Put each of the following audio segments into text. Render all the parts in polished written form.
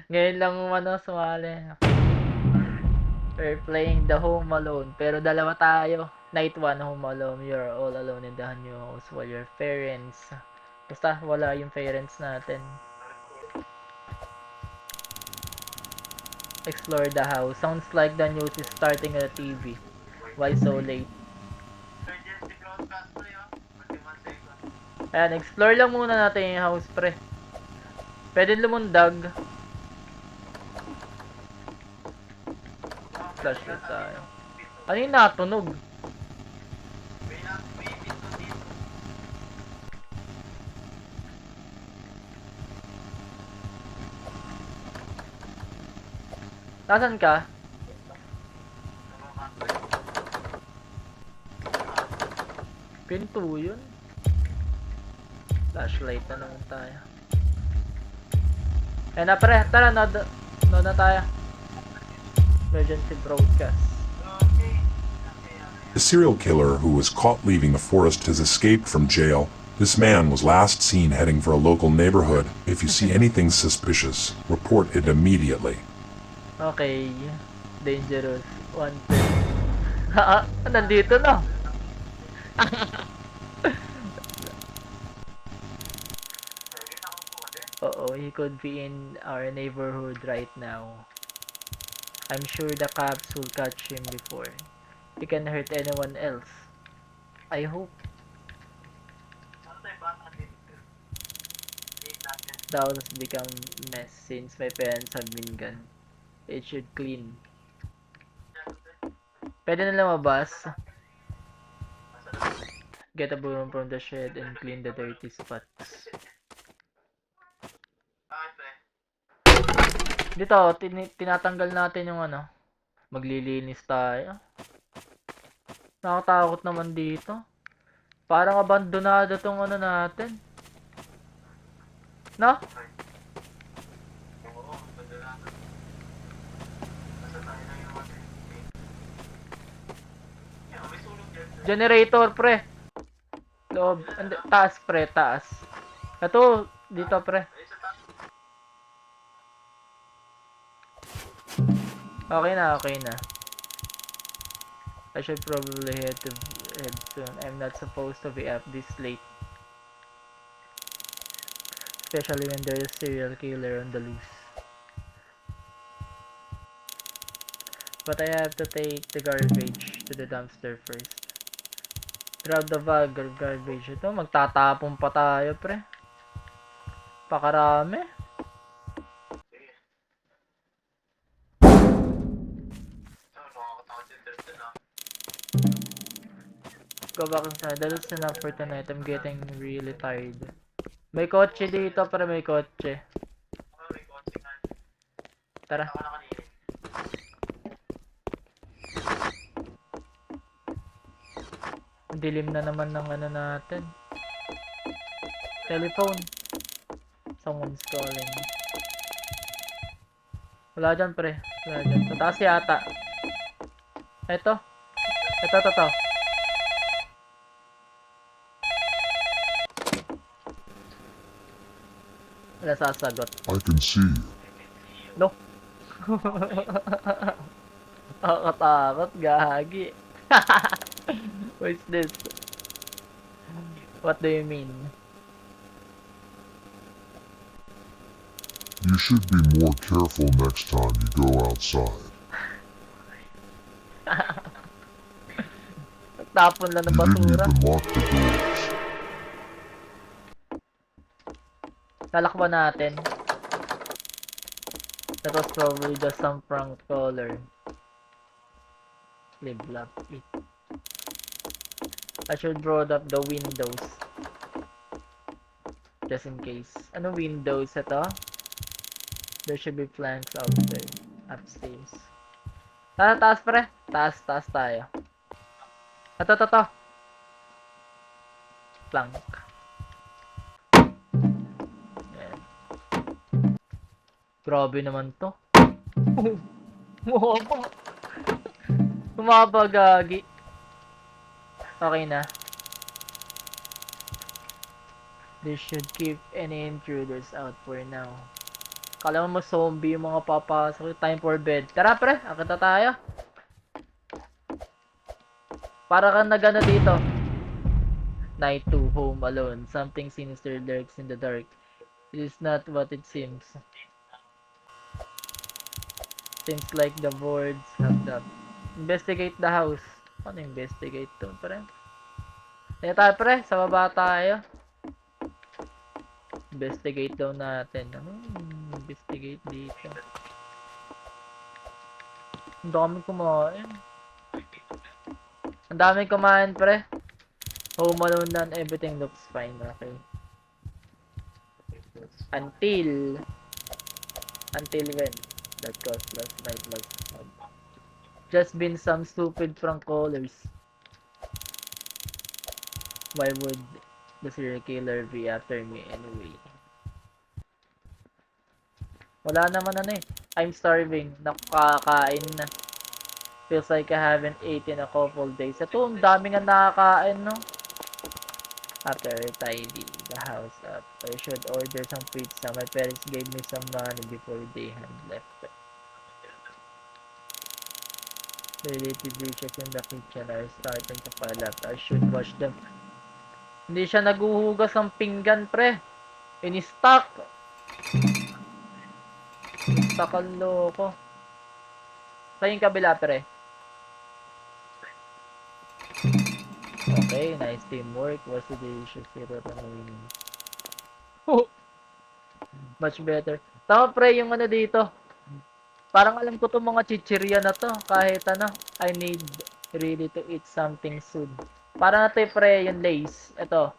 Ngayon lang sumali. We're playing the Home Alone. Pero dalawa tayo. Night 1 Home Alone. You're all alone in the new house while your parents. Basta wala yung parents natin. Explore the house. Sounds like the news is starting on the TV. Why so late? Ayan, explore lang muna natin yung house, pre. Pwede lumundag. Flashlight tayo. Ano yung natunog? Nasaan ka? Pinto yun. Flashlight na naman tayo. Eh na pre, tara, no na tayo. Emergency broadcast. The serial killer who was caught leaving the forest has escaped from jail. This man was last seen heading for a local neighborhood. If you see anything suspicious, report it immediately. Okay. Dangerous. Wanted. Nandito na. Uh-oh, he could be in our neighborhood right now. I'm sure the cops will catch him before he can hurt anyone else. I hope. The house has become mess since my parents have been gone. It should clean. Pwede na lumabas. Get a broom from the shed and clean the dirty spots. Dito, tinatanggal natin yung maglilinis tayo. Nakatakot naman dito. Parang abandonado tong natin. No? Generator, pre. Loob. Taas, pre. Taas. Ito, dito, pre. Okay na, okay na. I should probably head soon. I'm not supposed to be up this late. Especially when there's a serial killer on the loose. But I have to take the garbage to the dumpster first. Grab the bag of garbage. Ito, magtatapon pa tayo, pre. Pakarami. Go back inside. That's enough for tonight. I'm getting really tired. May kotse dito, pre. May kotse. Tara. Dilim na naman ng natin. Telephone. Someone's calling. Wala dyan, pre. Wala dyan. Sa taas yata. Ito. Ito. Wala sasagot. I can see you. No. Nakakatakot, gagi. What's this? What do you mean? You should be more careful next time you go outside. Nagtapon lang ng You didn't basura. even lock the doors. Lalakban natin. That was probably just some prank caller. Live, laugh, eat. I should broad up the windows. Just in case. Ano windows ito? There should be planks out there. Upstairs. Taas, pre. Taas tayo. Ito. Plank. Ayan. Grabe naman to. Bumaba, gagi. Okay na. This should keep any intruders out for now. Kala mo zombie yung mga papasok. Time for bed. Tara pre, akit na tayo. Para kang nagano dito. Night 2, home alone. Something sinister lurks in the dark. It is not what it seems. Seems like the boards have the... Investigate the house. Ano investigate to, pre? Kaya tayo, pre. Sa baba tayo. Investigate daw natin. Investigate dito. Ang daming kumain. Ang daming kumain, pre. Home alone na, everything looks fine. Okay. Until when? That caused last night was just been some stupid prank callers. Why would the serial killer be after me anyway? Wala naman ano eh. I'm starving. Nakakain na. Feels like I haven't eaten a couple days. Ito, ang dami nga nakakain, no? After I tidy the house up, I should order some pizza. My parents gave me some money before they had left. The related dishes in the kitchen are starting to pile up. I should wash them. Hindi siya naguhugas ng pinggan, pre. In-stock. In-stock ang loko. Sa yung kabila, pre. Okay, nice teamwork. Was the delicious zero remaining. Oh, much better. Tama, pre, yung ano dito. Parang alam ko itong mga chichirya na to. Kahit ano, I need really to eat something soon. Parang ito pre, yung Lays. Ito,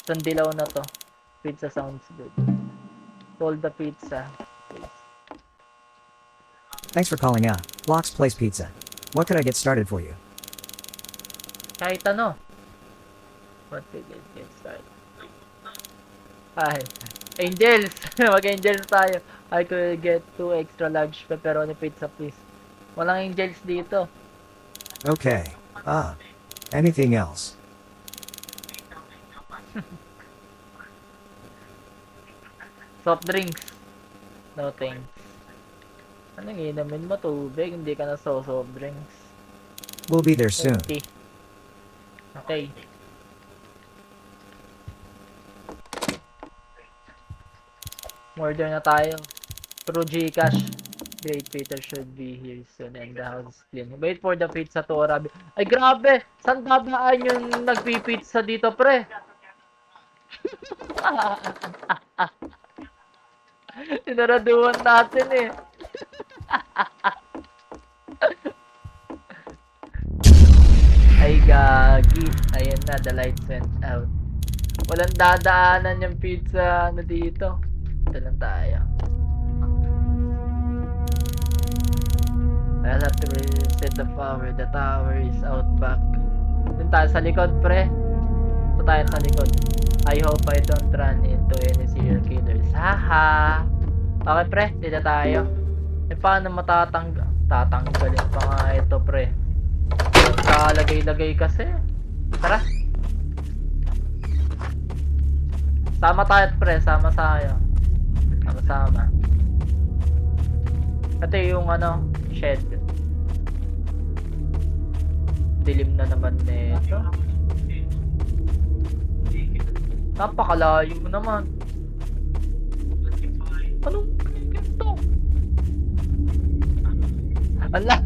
sandilaw na to. Pizza sounds good. Hold the pizza, please. Thanks for calling out. Locke's Place Pizza. What could I get started for you? Kahit ano. What could I get started? Ay, Angels! Mag-Angels tayo. I could get 2 extra large pepperoni pizza, please. Walang Angels dito. Okay. Anything else? Soft drinks. No thanks. Anong inumin mo? Tubig? Hindi ka na soft drinks. We'll be there soon. Empty. Okay. Order na tayo. Through Gcash. Great Peter should be here soon and the house is clean. Wait for the pizza to arrive. Ay grabe! Saan babaan yung nagpipizza dito, pre? Sinaraduhan natin eh. Ay gagi. Ayan na, the lights went out. Walang dadaanan yung pizza ano dito. Ito lang tayo. I'll have to reset the power. The tower is out back. Dun tayo sa likod, pre. Ito tayo sa likod. I hope I don't run into any serial killers. Haha! Okay, pre. Dito tayo. Eh, paano tatanggalin pa nga ito, pre? Nakalagay-lagay kasi. Tara. Sama tayo, pre. Sama tayo. Sama-sama. Ito yung ano, shed. Dilim na naman nito. Napakalayo naman. Anong ganito? Ala.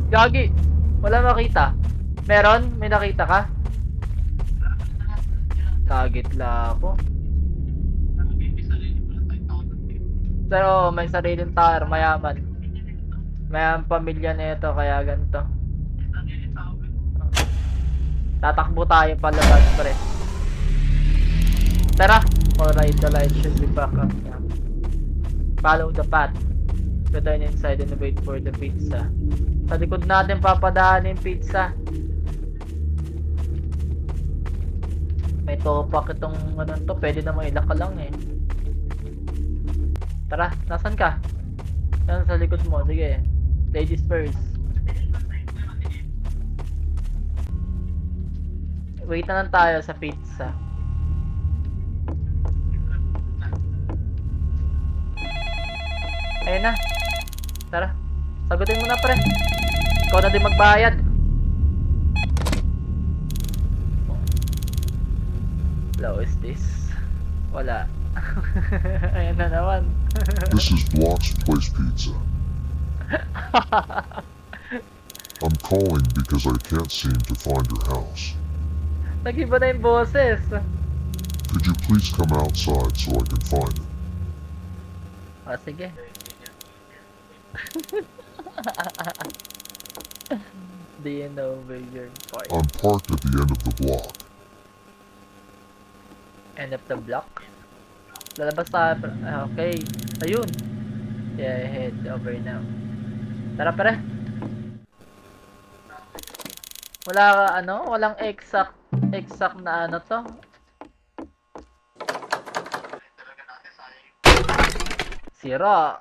Gagi. Wala makita. Meron? May nakita ka? Kagitla ako. Pero may sariling tower, mayaman. Mayaman pamilya nito kaya ganito. Tatakbo tayo palabas, pre. Tara! Alright, the light should be back up now. Follow the path. Return inside and wait for the pizza. Sa likod natin papadaan yung pizza. May topak itong ano to, pwede naman ilak ka lang eh. Tara, nasan ka? Yan sa likod mo, sige. Ladies first. Wait na lang tayo sa pizza. Ayun na. Tara. Sagutin mo na, pre. Ikaw na din magbayad. Hello, is this? Wala. Ayan na naman. This is Block's Place Pizza. I'm calling because I can't seem to find your house. Nag-iba na yung boses. Could you please come outside so I can find it? Ah, sige. Do you know where you're parked? I'm parked at the end of the block. End of the block? Lalabas tayo. Okay. Ayun. Yeah, head over now. Tara, pare. Wala ka, ano? Walang exact na ano to. Sira.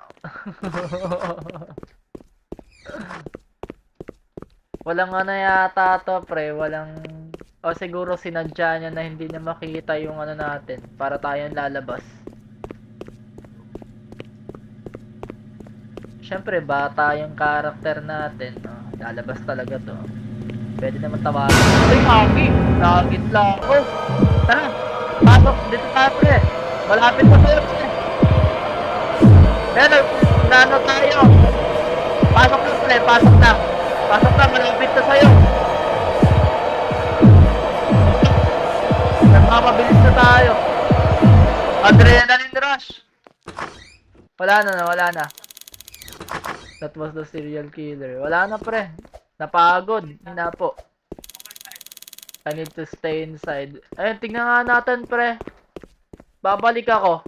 Walang ano yata to, pre. Walang... O siguro sinadya niya na hindi na makita yung ano natin para tayong lalabas. Siyempre, bata yung karakter natin. Oh, lalabas talaga to. Pwede naman tawagan. Ay, Maki! Nakakit lang. Oh! Tara! Pasok! Dito tayo, pre! Malapit na tayo, pre! Pero, nano tayo! Pasok na, pre! Pasok na! Pasok na! Malapit na sa'yo! Nagmamabilis na tayo! Adrenaline rush! Wala na. That was the serial killer. Wala na, pre. Napagod. Hinapo. I need to stay inside. Ayun, tignan nga natin, pre. Babalik ako.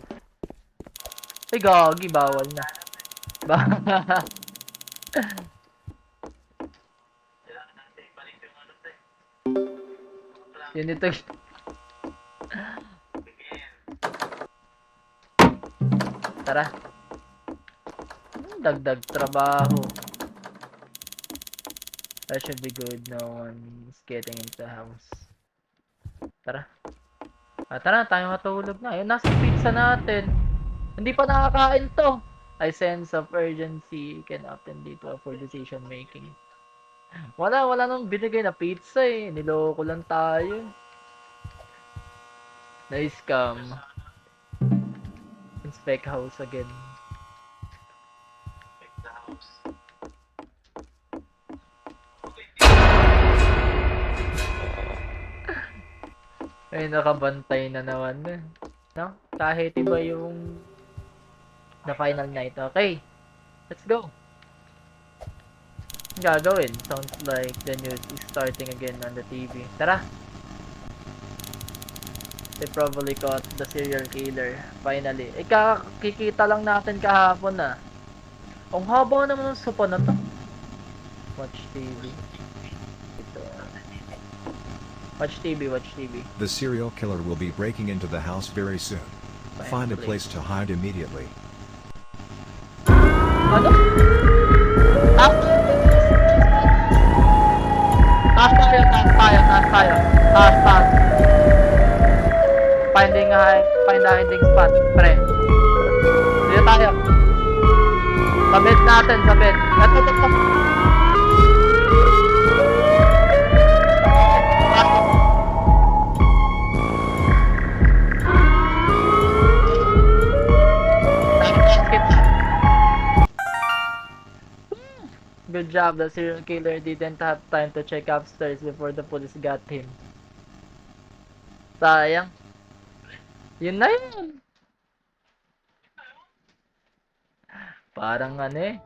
Ay, gagi. Bawal na. Yun ito. Tara. Dagdag trabaho. That should be good. No one's getting into the house. Tara. Tara, tayo matulog na. Ayun, nasa pizza natin. Hindi pa nakakain to. I sense of urgency can often lead to a poor decision making. Wala nang binigay na pizza eh. Niloko lang tayo. Na-scam. Inspect house again. Ay, nakabantay na naman. No? Kahit iba yung the final night. Okay. Let's go. Gagawin. Sounds like the news is starting again on the TV. Tara. They probably caught the serial killer. Finally. Kikita lang natin kahapon na. Ang haba naman ng sopa na to. Watch TV. Watch TV. The serial killer will be breaking into the house very soon. Find a place to hide immediately. Ano? Taas tayo. Taas. Find a hiding spot, pre. Dito tayo. Sabit natin. Ito. Good job, the serial killer didn't have time to check upstairs before the police got him. Sayang. Yun na yun. Parang ano eh.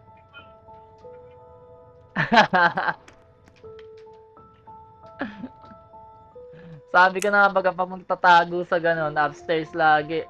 Sabi ko na nga baga pag magtatago sa ganon, upstairs lagi.